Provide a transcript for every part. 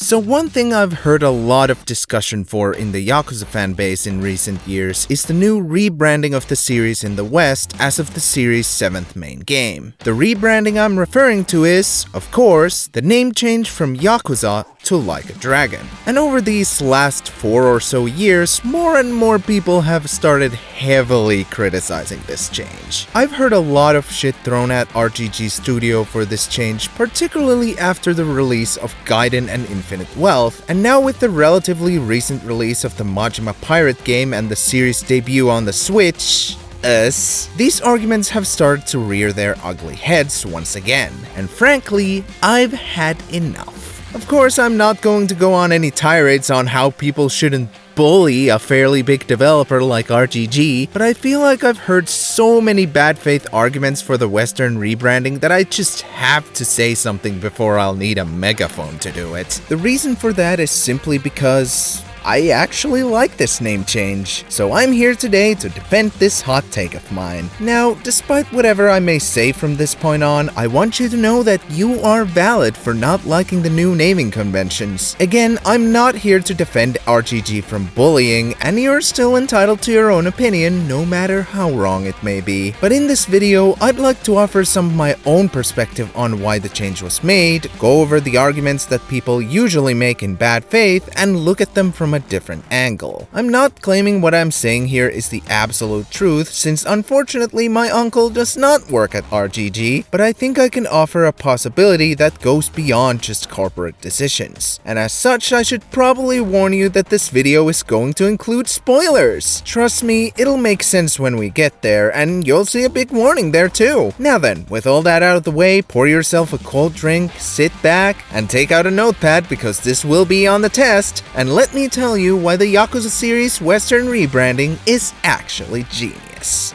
So one thing I've heard a lot of discussion for in the Yakuza fanbase in recent years is the new rebranding of the series in the West as of the series' 7th main game. The rebranding I'm referring to is, of course, the name change from Yakuza to Like a Dragon. And over these last 4 or so years, more and more people have started heavily criticizing this change. I've heard a lot of shit thrown at RGG Studio for this change, particularly after the release of Gaiden and Infinite Wealth, and now with the relatively recent release of the Majima Pirate game and the series debut on the Switch, these arguments have started to rear their ugly heads once again, and frankly, I've had enough. Of course, I'm not going to go on any tirades on how people shouldn't bully a fairly big developer like RGG, but I feel like I've heard so many bad faith arguments for the Western rebranding that I just have to say something before I'll need a megaphone to do it. The reason for that is simply because I actually like this name change, so I'm here today to defend this hot take of mine. Now, despite whatever I may say from this point on, I want you to know that you are valid for not liking the new naming conventions. Again, I'm not here to defend RGG from bullying, and you're still entitled to your own opinion, no matter how wrong it may be. But in this video, I'd like to offer some of my own perspective on why the change was made, go over the arguments that people usually make in bad faith, and look at them from a different angle. I'm not claiming what I'm saying here is the absolute truth, since unfortunately my uncle does not work at RGG, but I think I can offer a possibility that goes beyond just corporate decisions. And as such, I should probably warn you that this video is going to include spoilers. Trust me, it'll make sense when we get there, and you'll see a big warning there too. Now then, with all that out of the way, pour yourself a cold drink, sit back, and take out a notepad because this will be on the test, and let me tell you why the Yakuza series Western rebranding is actually genius.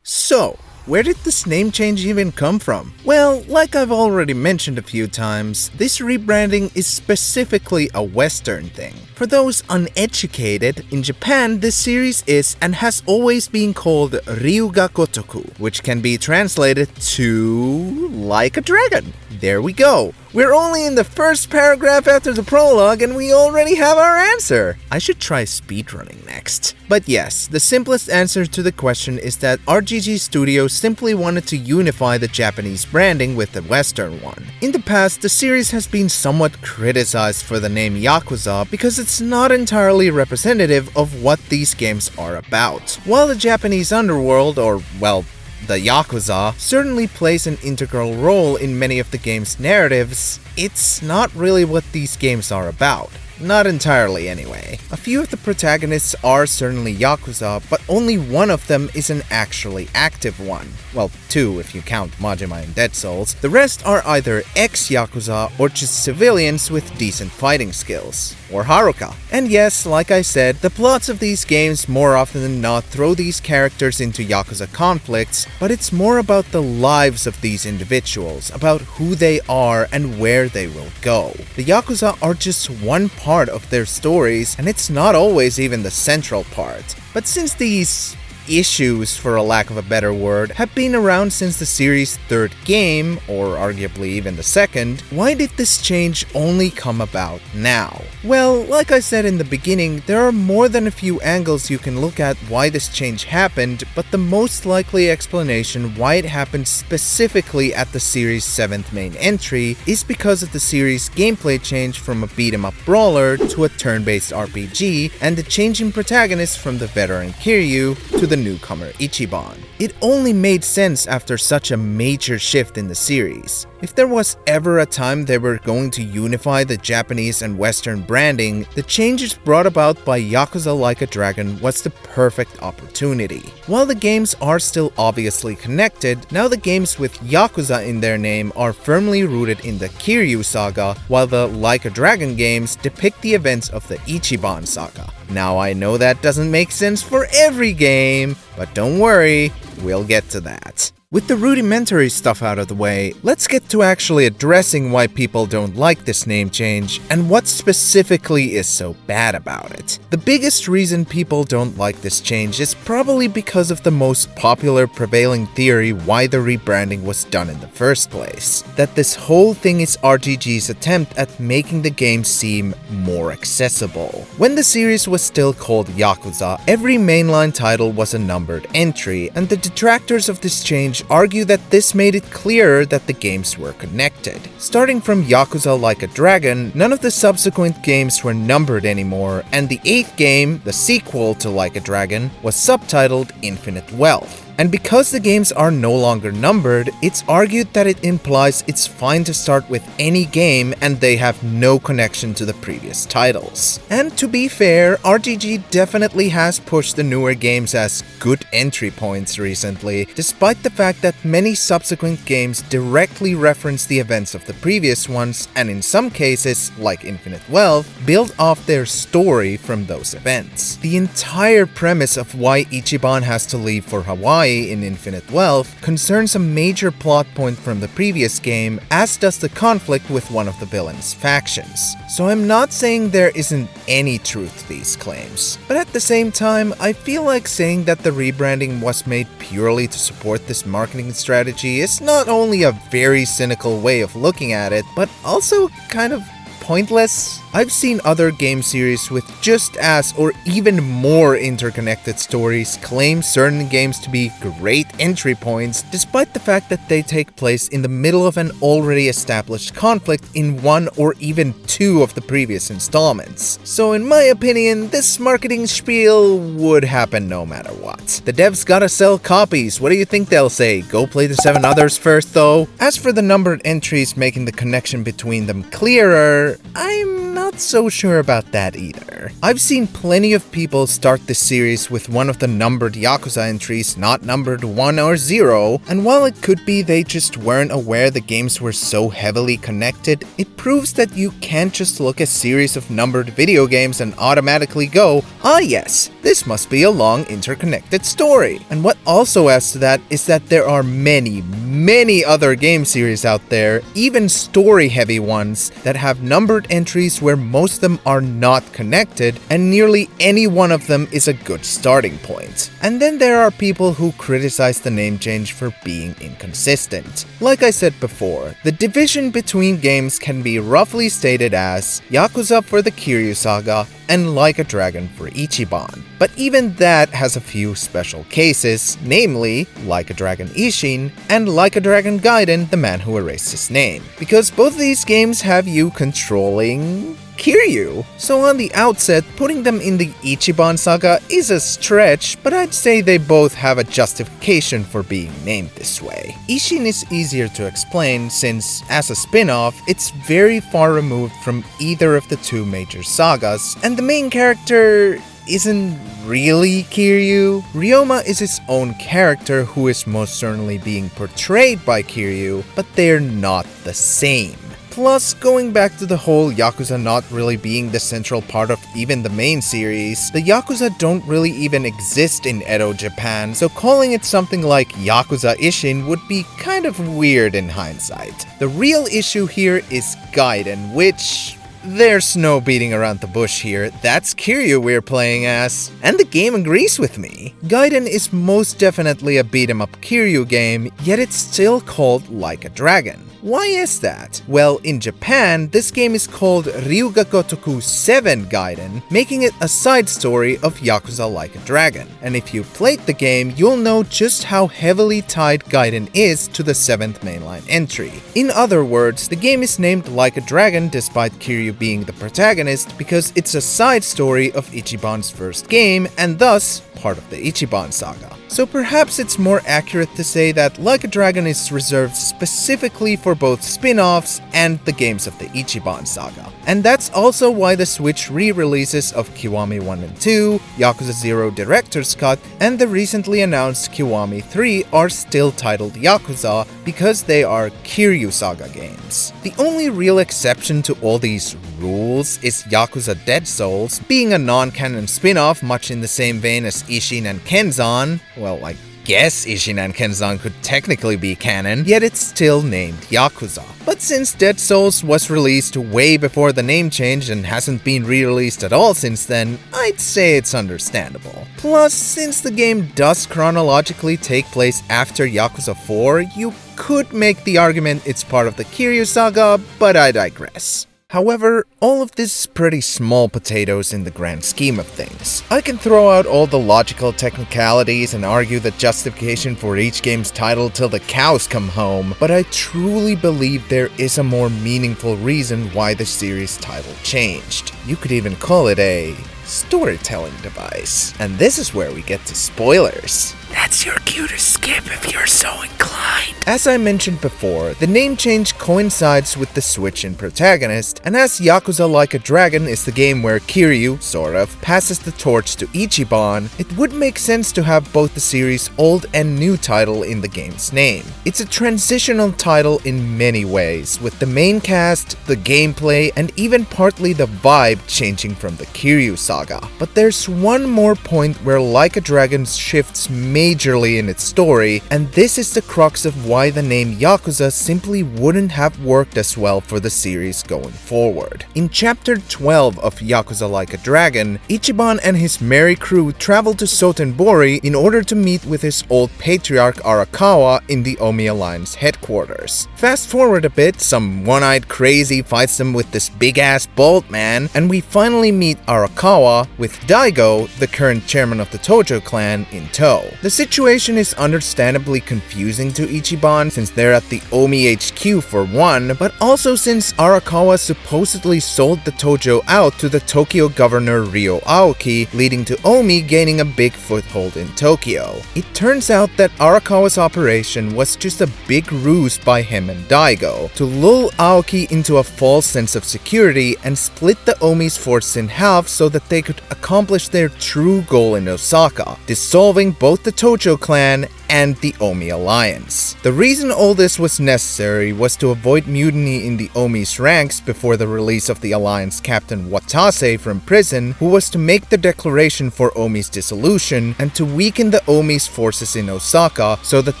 So, where did this name change even come from? Well, like I've already mentioned a few times, this rebranding is specifically a Western thing. For those uneducated, in Japan this series is and has always been called Ryuga Gotoku, which can be translated to Like a Dragon. There we go. We're only in the first paragraph after the prologue and we already have our answer. I should try speedrunning next. But yes, the simplest answer to the question is that RGG Studio simply wanted to unify the Japanese branding with the Western one. In the past, the series has been somewhat criticized for the name Yakuza because it's not entirely representative of what these games are about. While the Japanese underworld, or well, the Yakuza, certainly plays an integral role in many of the game's narratives, it's not really what these games are about. Not entirely anyway. A few of the protagonists are certainly Yakuza, but only one of them is an actually active one. Well, 2 if you count Majima and Dead Souls. The rest are either ex-Yakuza or just civilians with decent fighting skills. Or Haruka. And yes, like I said, the plots of these games more often than not throw these characters into Yakuza conflicts, but it's more about the lives of these individuals, about who they are and where they will go. The Yakuza are just one part of their stories, and it's not always even the central part. But since these issues, for a lack of a better word, have been around since the series' 3rd game, or arguably even the 2nd, why did this change only come about now? Well, like I said in the beginning, there are more than a few angles you can look at why this change happened, but the most likely explanation why it happened specifically at the series' 7th main entry is because of the series' gameplay change from a beat-em-up brawler to a turn-based RPG, and the change in protagonist from the veteran Kiryu to the newcomer Ichiban. It only made sense after such a major shift in the series. If there was ever a time they were going to unify the Japanese and Western branding, the changes brought about by Yakuza Like a Dragon was the perfect opportunity. While the games are still obviously connected, now the games with Yakuza in their name are firmly rooted in the Kiryu saga, while the Like a Dragon games depict the events of the Ichiban saga. Now I know that doesn't make sense for every game, but don't worry, we'll get to that. With the rudimentary stuff out of the way, let's get to actually addressing why people don't like this name change and what specifically is so bad about it. The biggest reason people don't like this change is probably because of the most popular prevailing theory why the rebranding was done in the first place. That this whole thing is RGG's attempt at making the game seem more accessible. When the series was still called Yakuza, every mainline title was a numbered entry, and the detractors of this change argue that this made it clearer that the games were connected. Starting from Yakuza Like a Dragon, none of the subsequent games were numbered anymore, and the 8th game, the sequel to Like a Dragon, was subtitled Infinite Wealth. And because the games are no longer numbered, it's argued that it implies it's fine to start with any game and they have no connection to the previous titles. And to be fair, RGG definitely has pushed the newer games as good entry points recently, despite the fact that many subsequent games directly reference the events of the previous ones, and in some cases, like Infinite Wealth, build off their story from those events. The entire premise of why Ichiban has to leave for Hawaii in Infinite Wealth concerns a major plot point from the previous game, as does the conflict with one of the villain's factions. So I'm not saying there isn't any truth to these claims, but at the same time, I feel like saying that the rebranding was made purely to support this marketing strategy is not only a very cynical way of looking at it, but also kind of pointless. I've seen other game series with just as or even more interconnected stories claim certain games to be great entry points, despite the fact that they take place in the middle of an already established conflict in one or even two of the previous installments. So in my opinion, this marketing spiel would happen no matter what. The devs gotta sell copies, what do you think they'll say? Go play the 7 others first though? As for the numbered entries making the connection between them clearer, I'm not so sure about that either. I've seen plenty of people start this series with one of the numbered Yakuza entries not numbered 1 or 0, and while it could be they just weren't aware the games were so heavily connected, it proves that you can't just look at a series of numbered video games and automatically go, ah yes, this must be a long interconnected story. And what also adds to that is that there are many other game series out there, even story-heavy ones, that have numbered entries where most of them are not connected, and nearly any one of them is a good starting point. And then there are people who criticize the name change for being inconsistent. Like I said before, the division between games can be roughly stated as Yakuza for the Kiryu Saga and Like a Dragon for Ichiban. But even that has a few special cases, namely Like a Dragon Ishin and Like a Dragon Gaiden, the man who erased his name. Because both of these games have you controlling Kiryu. So on the outset, putting them in the Ichiban saga is a stretch, but I'd say they both have a justification for being named this way. Ishin is easier to explain since, as a spin-off, it's very far removed from either of the two major sagas, and the main character isn't really Kiryu. Ryoma is his own character who is most certainly being portrayed by Kiryu, but they're not the same. Plus, going back to the whole Yakuza not really being the central part of even the main series, the Yakuza don't really even exist in Edo, Japan, so calling it something like Yakuza Ishin would be kind of weird in hindsight. The real issue here is Gaiden, which there's no beating around the bush here, that's Kiryu we're playing as. And the game agrees with me. Gaiden is most definitely a beat-em-up Kiryu game, yet it's still called Like a Dragon. Why is that? Well, in Japan, this game is called Ryuga Gotoku 7 Gaiden, making it a side story of Yakuza Like a Dragon. And if you played the game, you'll know just how heavily tied Gaiden is to the 7th mainline entry. In other words, the game is named Like a Dragon despite Kiryu being the protagonist because it's a side story of Ichiban's first game and thus part of the Ichiban saga. So perhaps it's more accurate to say that Like a Dragon is reserved specifically for both spin-offs and the games of the Ichiban saga. And that's also why the Switch re-releases of Kiwami 1 and 2, Yakuza 0 Director's Cut, and the recently announced Kiwami 3 are still titled Yakuza because they are Kiryu Saga games. The only real exception to all these rules is Yakuza Dead Souls, being a non-canon spin-off much in the same vein as Ishin and Kenzan, well, like guess Ishin and Kenzan could technically be canon, yet it's still named Yakuza. But since Dead Souls was released way before the name change and hasn't been re-released at all since then, I'd say it's understandable. Plus, since the game does chronologically take place after Yakuza 4, you could make the argument it's part of the Kiryu saga, but I digress. However, all of this is pretty small potatoes in the grand scheme of things. I can throw out all the logical technicalities and argue the justification for each game's title till the cows come home, but I truly believe there is a more meaningful reason why the series title changed. You could even call it a storytelling device. And this is where we get to spoilers. That's your cue to skip if you're so inclined. As I mentioned before, the name change coincides with the switch in protagonist, and as Yakuza Like a Dragon is the game where Kiryu, sort of, passes the torch to Ichiban, it would make sense to have both the series' old and new title in the game's name. It's a transitional title in many ways, with the main cast, the gameplay, and even partly the vibe changing from the Kiryu saga. But there's one more point where Like a Dragon shifts majorly in its story, and this is the crux of why the name Yakuza simply wouldn't have worked as well for the series going forward. In chapter 12 of Yakuza Like a Dragon, Ichiban and his merry crew travel to Sotenbori in order to meet with his old patriarch Arakawa in the Omi Alliance headquarters. Fast forward a bit, some one-eyed crazy fights them with this big-ass bald man, and we finally meet Arakawa with Daigo, the current chairman of the Tojo clan, in tow. The situation is understandably confusing to Ichiban since they're at the Omi HQ for one, but also since Arakawa supposedly sold the Tojo out to the Tokyo governor Ryo Aoki, leading to Omi gaining a big foothold in Tokyo. It turns out that Arakawa's operation was just a big ruse by him and Daigo to lull Aoki into a false sense of security and split the Omi's force in half so that they could accomplish their true goal in Osaka, dissolving both the Tojo clan and the Omi Alliance. The reason all this was necessary was to avoid mutiny in the Omi's ranks before the release of the Alliance captain Watase from prison, who was to make the declaration for Omi's dissolution, and to weaken the Omi's forces in Osaka so that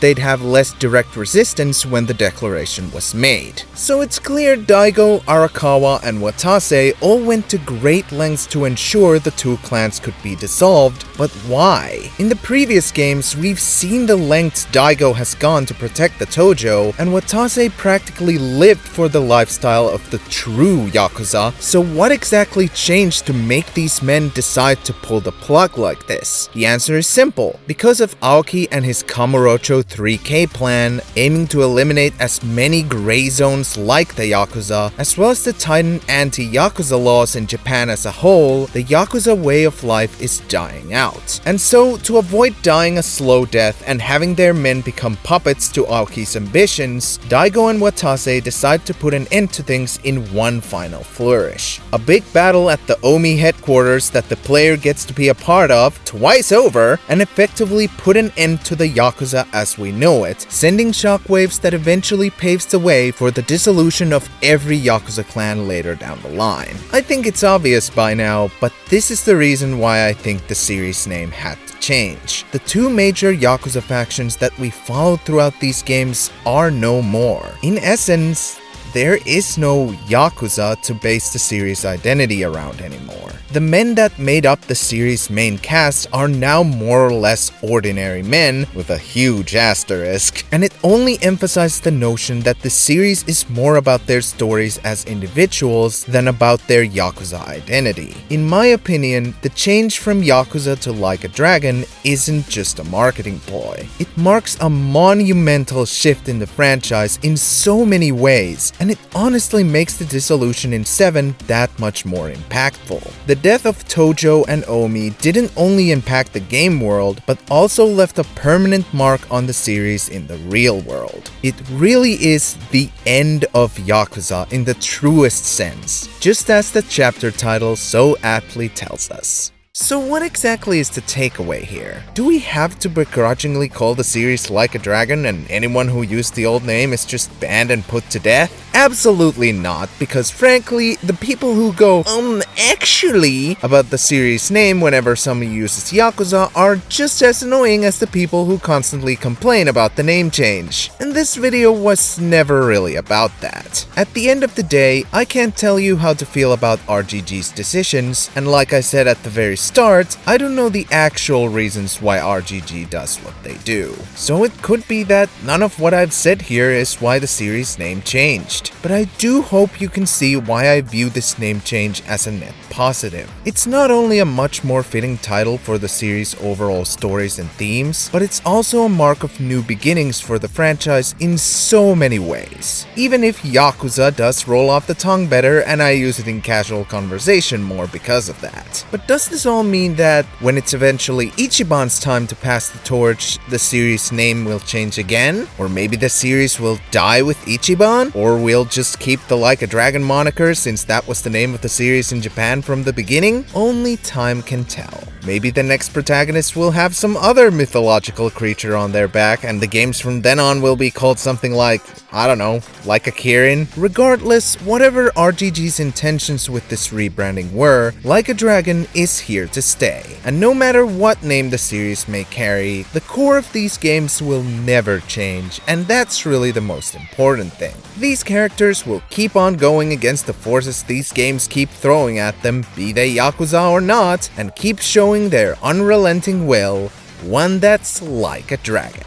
they'd have less direct resistance when the declaration was made. So it's clear Daigo, Arakawa, and Watase all went to great lengths to ensure the two clans could be dissolved, but why? In the previous games, we've seen the lengths Daigo has gone to protect the Tojo, and Watase practically lived for the lifestyle of the true Yakuza, so what exactly changed to make these men decide to pull the plug like this? The answer is simple. Because of Aoki and his Kamurocho 3K plan, aiming to eliminate as many gray zones like the Yakuza, as well as the tightened anti-Yakuza laws in Japan as a whole, the Yakuza way of life is dying out. And so, to avoid dying a slow death and having their men become puppets to Aoki's ambitions, Daigo and Watase decide to put an end to things in one final flourish. A big battle at the Omi headquarters that the player gets to be a part of twice over, and effectively put an end to the Yakuza as we know it, sending shockwaves that eventually paves the way for the dissolution of every Yakuza clan later down the line. I think it's obvious by now, but this is the reason why I think the series name had to change. The two major Yakuza factions that we followed throughout these games are no more. In essence, there is no Yakuza to base the series' identity around anymore. The men that made up the series' main cast are now more or less ordinary men, with a huge asterisk, and it only emphasized the notion that the series is more about their stories as individuals than about their Yakuza identity. In my opinion, the change from Yakuza to Like a Dragon isn't just a marketing ploy. It marks a monumental shift in the franchise in so many ways, and it honestly makes the dissolution in 7 that much more impactful. The death of Tojo and Omi didn't only impact the game world, but also left a permanent mark on the series in the real world. It really is the end of Yakuza in the truest sense, just as the chapter title so aptly tells us. So what exactly is the takeaway here? Do we have to begrudgingly call the series Like a Dragon and anyone who used the old name is just banned and put to death? Absolutely not, because frankly, the people who go, actually, about the series name whenever somebody uses Yakuza are just as annoying as the people who constantly complain about the name change. And this video was never really about that. At the end of the day, I can't tell you how to feel about RGG's decisions, and like I said at the very start, I don't know the actual reasons why RGG does what they do. So it could be that none of what I've said here is why the series name changed. But I do hope you can see why I view this name change as a net positive. It's not only a much more fitting title for the series' overall stories and themes, but it's also a mark of new beginnings for the franchise in so many ways. Even if Yakuza does roll off the tongue better and I use it in casual conversation more because of that. But does this all mean that when it's eventually Ichiban's time to pass the torch, the series name will change again? Or maybe the series will die with Ichiban? Or we'll just keep the Like a Dragon moniker since that was the name of the series in Japan from the beginning? Only time can tell. Maybe the next protagonist will have some other mythological creature on their back and the games from then on will be called something like, I don't know, like a Kirin. Regardless, whatever RGG's intentions with this rebranding were, Like a Dragon is here to stay. And no matter what name the series may carry, the core of these games will never change, and that's really the most important thing. These characters will keep on going against the forces these games keep throwing at them, be they Yakuza or not, and keep showing their unrelenting will, one that's like a dragon.